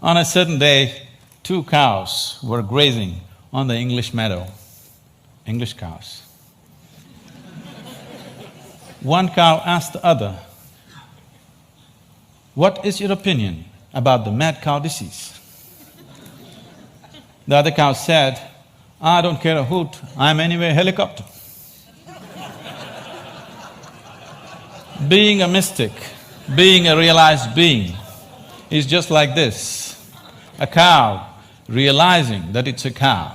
On a certain day, two cows were grazing on the English meadow, English cows. One cow asked the other, "What is your opinion about the mad cow disease?" The other cow said, "I don't care a hoot, I'm anyway a helicopter." Being a mystic, being a realized being is just like this. A cow realizing that it's a cow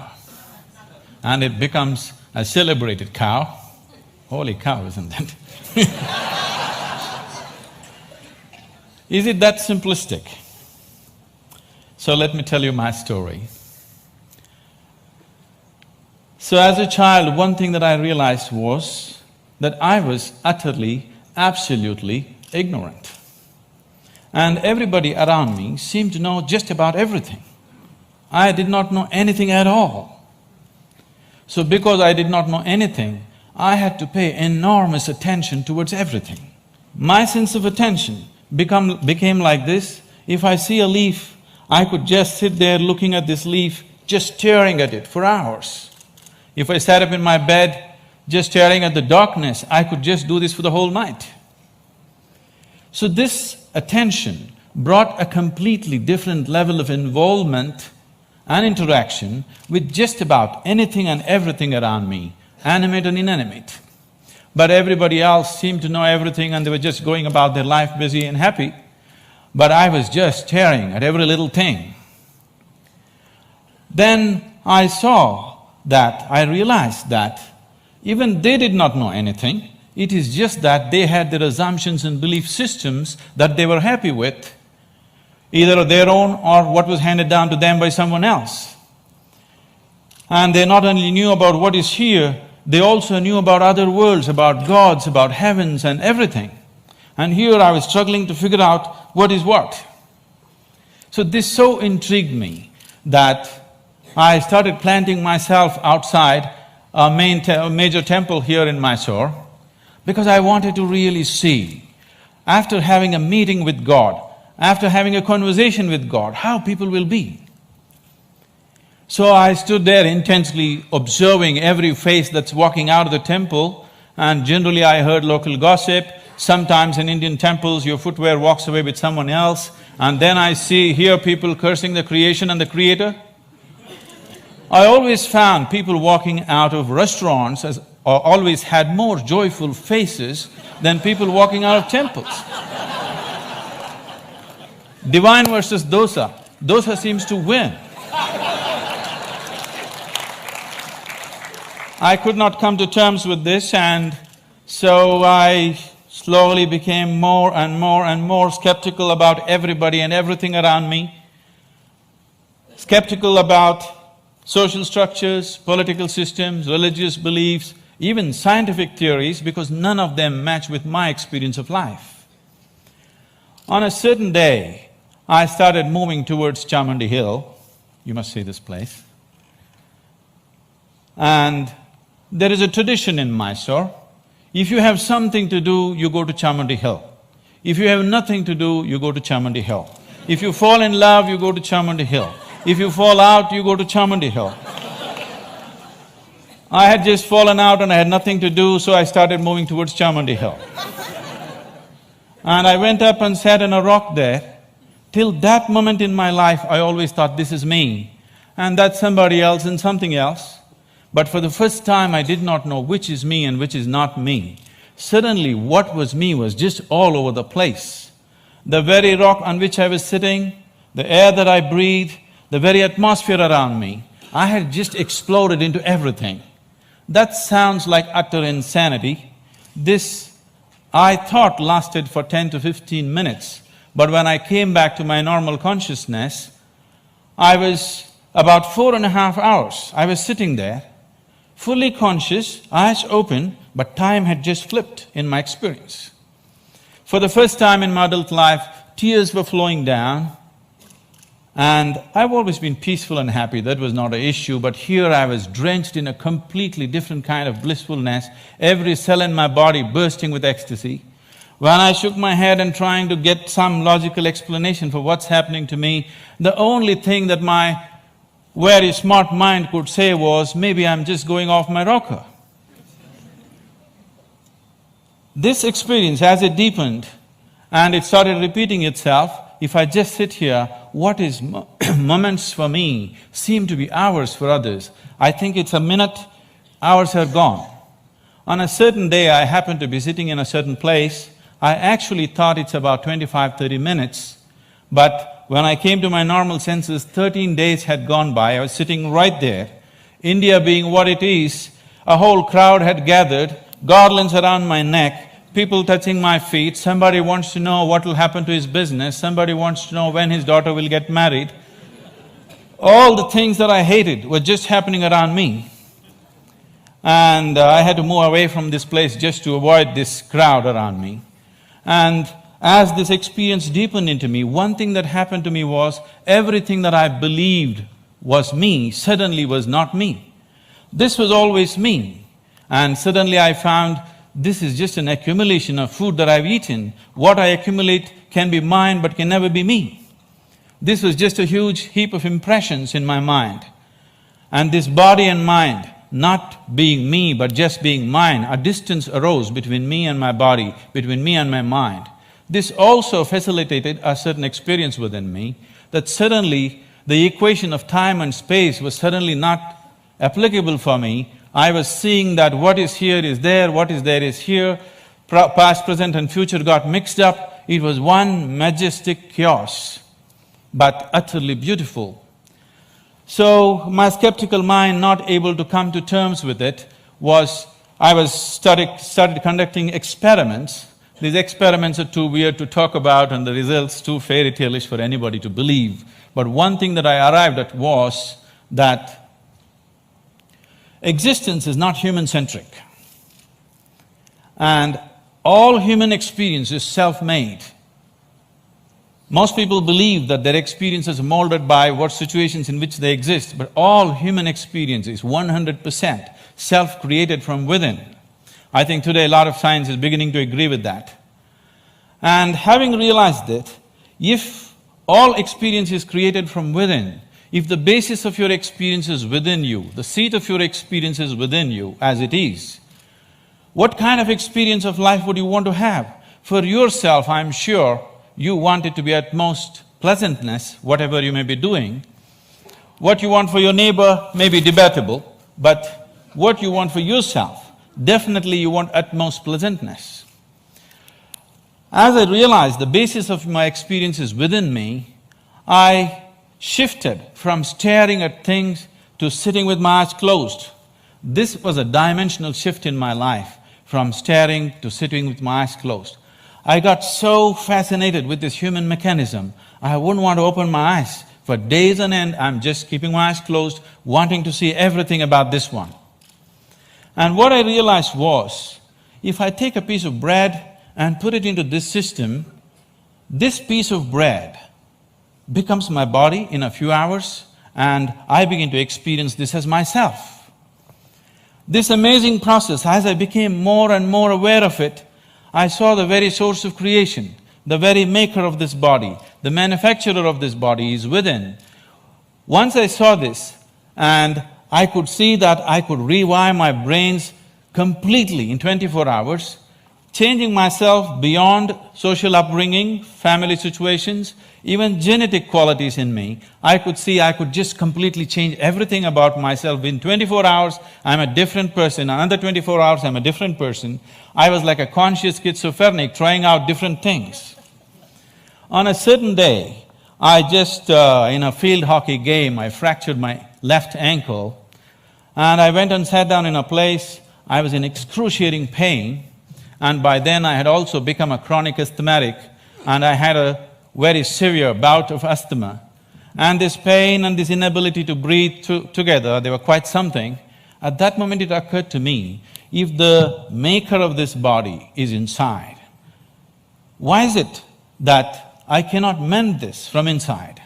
and it becomes a celebrated cow. Holy cow, isn't it? Is it that simplistic? So let me tell you my story. So as a child, one thing that I realized was that I was utterly, absolutely ignorant. And everybody around me seemed to know just about everything. I did not know anything at all. So because I did not know anything, I had to pay enormous attention towards everything. My sense of attention became like this. If I see a leaf, I could just sit there looking at this leaf, just staring at it for hours. If I sat up in my bed, just staring at the darkness, I could just do this for the whole night. So this attention brought a completely different level of involvement and interaction with just about anything and everything around me, animate and inanimate. But everybody else seemed to know everything and they were just going about their life busy and happy. But I was just staring at every little thing. Then I realized that even they did not know anything. It is just that they had their assumptions and belief systems that they were happy with, either their own or what was handed down to them by someone else. And they not only knew about what is here, they also knew about other worlds, about gods, about heavens and everything. And here I was struggling to figure out what is what. So this so intrigued me that I started planting myself outside a major temple here in Mysore because I wanted to really see, after having a meeting with God, after having a conversation with God, how people will be. So I stood there intensely observing every face that's walking out of the temple, and generally I heard local gossip. Sometimes in Indian temples, your footwear walks away with someone else, and then I hear people cursing the creation and the creator. I always found people walking out of restaurants always had more joyful faces than people walking out of temples. Divine versus dosa. Dosa seems to win. I could not come to terms with this, and so I slowly became more and more and more skeptical about everybody and everything around me. Skeptical about social structures, political systems, religious beliefs, even scientific theories, because none of them match with my experience of life. On a certain day, I started moving towards Chamundi Hill. You must see this place. And there is a tradition in Mysore. If you have something to do, you go to Chamundi Hill. If you have nothing to do, you go to Chamundi Hill. If you fall in love, you go to Chamundi Hill. If you fall out, you go to Chamundi Hill. I had just fallen out and I had nothing to do, so I started moving towards Chamundi Hill. And I went up and sat on a rock there. Till that moment in my life, I always thought, this is me, and that's somebody else and something else. But for the first time, I did not know which is me and which is not me. Suddenly, what was me was just all over the place. The very rock on which I was sitting, the air that I breathed, the very atmosphere around me, I had just exploded into everything. That sounds like utter insanity. This, I thought, lasted for 10 to 15 minutes. But when I came back to my normal consciousness, I was about 4.5 hours. I was sitting there, fully conscious, eyes open, but time had just flipped in my experience. For the first time in my adult life, tears were flowing down, and I've always been peaceful and happy, that was not an issue, but here I was drenched in a completely different kind of blissfulness, every cell in my body bursting with ecstasy. When I shook my head and trying to get some logical explanation for what's happening to me, the only thing that my very smart mind could say was, maybe I'm just going off my rocker. This experience, as it deepened and it started repeating itself, if I just sit here, what is moments for me seem to be hours for others. I think it's a minute, hours are gone. On a certain day, I happened to be sitting in a certain place. I actually thought it's about 25–30 minutes, but when I came to my normal senses, 13 days had gone by. I was sitting right there. India being what it is, a whole crowd had gathered, garlands around my neck, people touching my feet, somebody wants to know what will happen to his business, somebody wants to know when his daughter will get married. All the things that I hated were just happening around me. And I had to move away from this place just to avoid this crowd around me. And as this experience deepened into me, one thing that happened to me was everything that I believed was me suddenly was not me. This was always me. And suddenly I found this is just an accumulation of food that I've eaten. What I accumulate can be mine but can never be me. This was just a huge heap of impressions in my mind. And this body and mind, not being me but just being mine, a distance arose between me and my body, between me and my mind. This also facilitated a certain experience within me, that suddenly the equation of time and space was suddenly not applicable for me. I was seeing that what is here is there, what is there is here, past, present and future got mixed up. It was one majestic chaos, but utterly beautiful. So my skeptical mind, not able to come to terms with it, started conducting experiments. These experiments are too weird to talk about and the results too fairy tale-ish for anybody to believe. But one thing that I arrived at was that existence is not human-centric. And all human experience is self-made. Most people believe that their experience is molded by what situations in which they exist, but all human experience is 100% self-created from within. I think today a lot of science is beginning to agree with that. And having realized that, if all experience is created from within, if the basis of your experience is within you, the seat of your experience is within you as it is, what kind of experience of life would you want to have? For yourself, I'm sure, you want it to be at most pleasantness, whatever you may be doing. What you want for your neighbor may be debatable, but what you want for yourself, definitely you want utmost pleasantness. As I realized the basis of my experience is within me, I shifted from staring at things to sitting with my eyes closed. This was a dimensional shift in my life, from staring to sitting with my eyes closed. I got so fascinated with this human mechanism, I wouldn't want to open my eyes. For days on end, I'm just keeping my eyes closed, wanting to see everything about this one. And what I realized was, if I take a piece of bread and put it into this system, this piece of bread becomes my body in a few hours, and I begin to experience this as myself. This amazing process, as I became more and more aware of it, I saw the very source of creation, the very maker of this body, the manufacturer of this body is within. Once I saw this, and I could see that I could rewire my brains completely in 24 hours, changing myself beyond social upbringing, family situations, even genetic qualities in me. I could see I could just completely change everything about myself. In 24 hours, I'm a different person. Another 24 hours, I'm a different person. I was like a conscious schizophrenic trying out different things. On a certain day, I just, in a field hockey game, I fractured my left ankle, and I went and sat down in a place. I was in excruciating pain, and by then I had also become a chronic asthmatic, and I had a very severe bout of asthma. And this pain and this inability to breathe together, they were quite something. At that moment it occurred to me, if the maker of this body is inside, why is it that I cannot mend this from inside?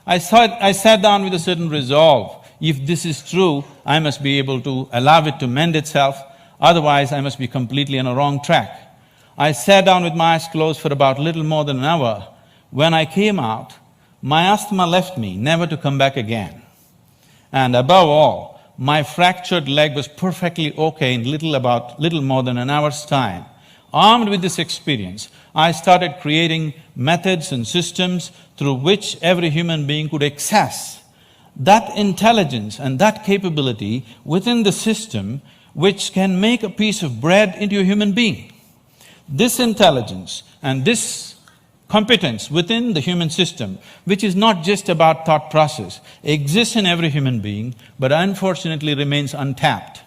I sat down with a certain resolve. If this is true, I must be able to allow it to mend itself, otherwise I must be completely on a wrong track. I sat down with my eyes closed for about little more than an hour. When I came out, my asthma left me, never to come back again. And above all, my fractured leg was perfectly okay in little more than an hour's time. Armed with this experience, I started creating methods and systems through which every human being could access that intelligence and that capability within the system which can make a piece of bread into a human being. This intelligence and this competence within the human system, which is not just about thought process, exists in every human being, but unfortunately remains untapped.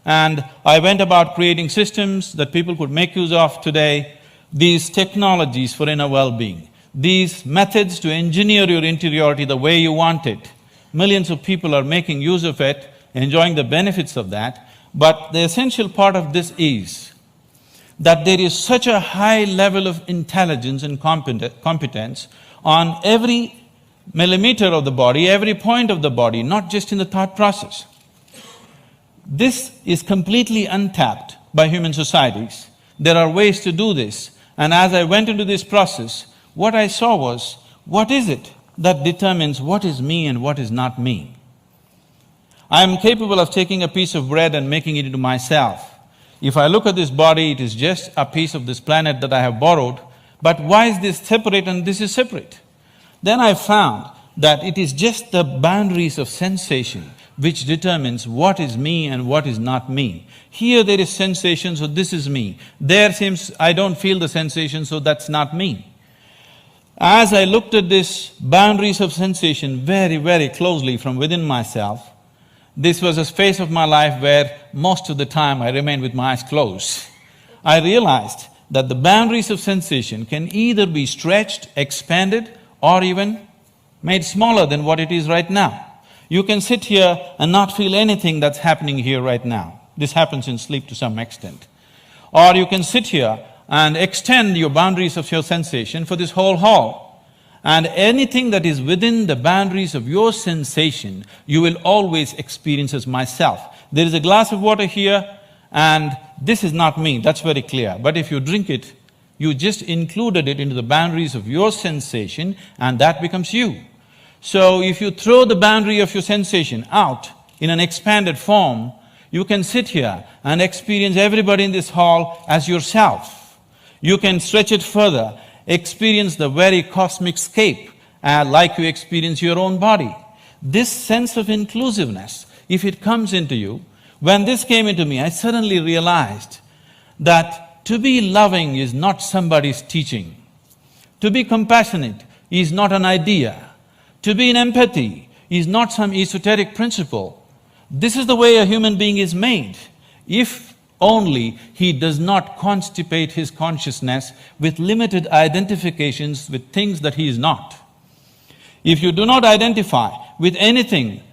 And I went about creating systems that people could make use of today, these technologies for inner well-being, these methods to engineer your interiority the way you want it. Millions of people are making use of it, enjoying the benefits of that, but the essential part of this is that there is such a high level of intelligence and competence on every millimeter of the body, every point of the body, not just in the thought process. This is completely untapped by human societies. There are ways to do this, and as I went into this process, what I saw was, what is it that determines what is me and what is not me? I am capable of taking a piece of bread and making it into myself. If I look at this body, it is just a piece of this planet that I have borrowed, but why is this separate and this is separate? Then I found that it is just the boundaries of sensation which determines what is me and what is not me. Here there is sensation, so this is me. There seems I don't feel the sensation, so that's not me. As I looked at this boundaries of sensation very, very closely from within myself, this was a phase of my life where most of the time I remained with my eyes closed. I realized that the boundaries of sensation can either be stretched, expanded, or even made smaller than what it is right now. You can sit here and not feel anything that's happening here right now. This happens in sleep to some extent. Or you can sit here and extend your boundaries of your sensation for this whole hall. And anything that is within the boundaries of your sensation, you will always experience as myself. There is a glass of water here, and this is not me, that's very clear. But if you drink it, you just included it into the boundaries of your sensation, and that becomes you. So if you throw the boundary of your sensation out in an expanded form, you can sit here and experience everybody in this hall as yourself. You can stretch it further, experience the very cosmic scape like you experience your own body. This sense of inclusiveness, if it comes into you, when this came into me, I suddenly realized that to be loving is not somebody's teaching. To be compassionate is not an idea. To be in empathy is not some esoteric principle. This is the way a human being is made, if only he does not constipate his consciousness with limited identifications with things that he is not. If you do not identify with anything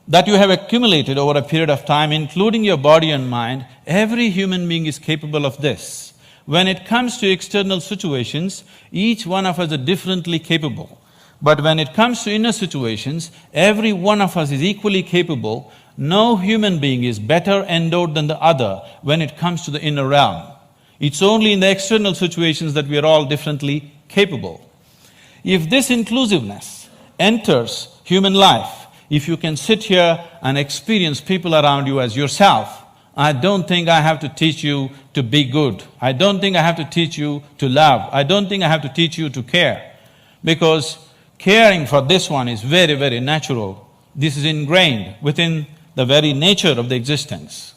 that you have accumulated over a period of time, including your body and mind, every human being is capable of this. When it comes to external situations, each one of us are differently capable. But when it comes to inner situations, every one of us is equally capable. No human being is better endowed than the other when it comes to the inner realm. It's only in the external situations that we are all differently capable. If this inclusiveness enters human life, if you can sit here and experience people around you as yourself, I don't think I have to teach you to be good. I don't think I have to teach you to love. I don't think I have to teach you to care. Because caring for this one is very, very natural. This is ingrained within the very nature of the existence.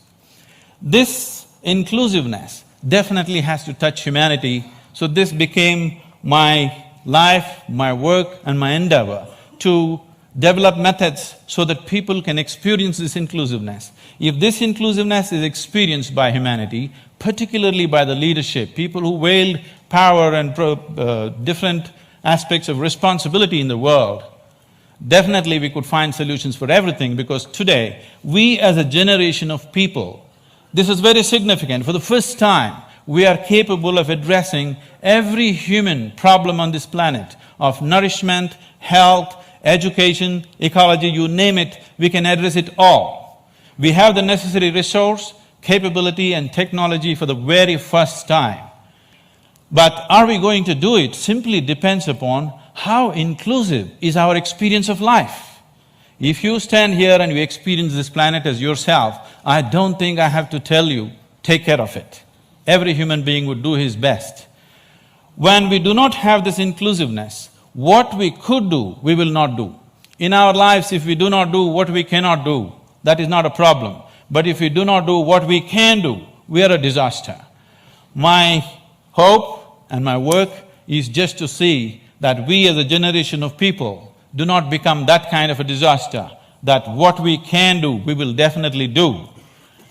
This inclusiveness definitely has to touch humanity, so this became my life, my work and my endeavor to develop methods so that people can experience this inclusiveness. If this inclusiveness is experienced by humanity, particularly by the leadership, people who wield power and different aspects of responsibility in the world, definitely we could find solutions for everything, because today, we as a generation of people, this is very significant, for the first time, we are capable of addressing every human problem on this planet of nourishment, health, education, ecology, you name it, we can address it all. We have the necessary resource, capability and technology for the very first time. But are we going to do it simply depends upon how inclusive is our experience of life. If you stand here and you experience this planet as yourself, I don't think I have to tell you, take care of it. Every human being would do his best. When we do not have this inclusiveness, what we could do, we will not do. In our lives, if we do not do what we cannot do, that is not a problem. But if we do not do what we can do, we are a disaster. My hope and my work is just to see that we as a generation of people do not become that kind of a disaster, that what we can do, we will definitely do.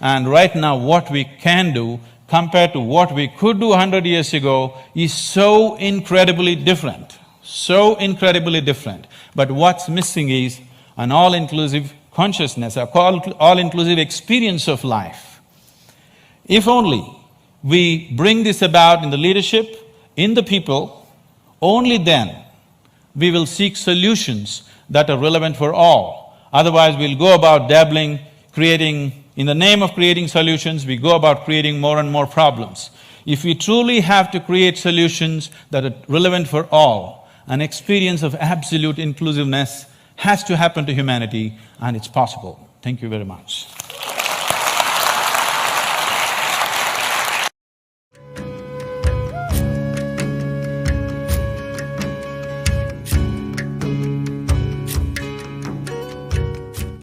And right now what we can do compared to what we could do 100 years ago is so incredibly different, so incredibly different. But what's missing is an all-inclusive consciousness, an all-inclusive experience of life. If only we bring this about in the leadership, in the people, only then we will seek solutions that are relevant for all. Otherwise, we'll go about dabbling, creating… In the name of creating solutions, we go about creating more and more problems. If we truly have to create solutions that are relevant for all, an experience of absolute inclusiveness has to happen to humanity, and it's possible. Thank you very much.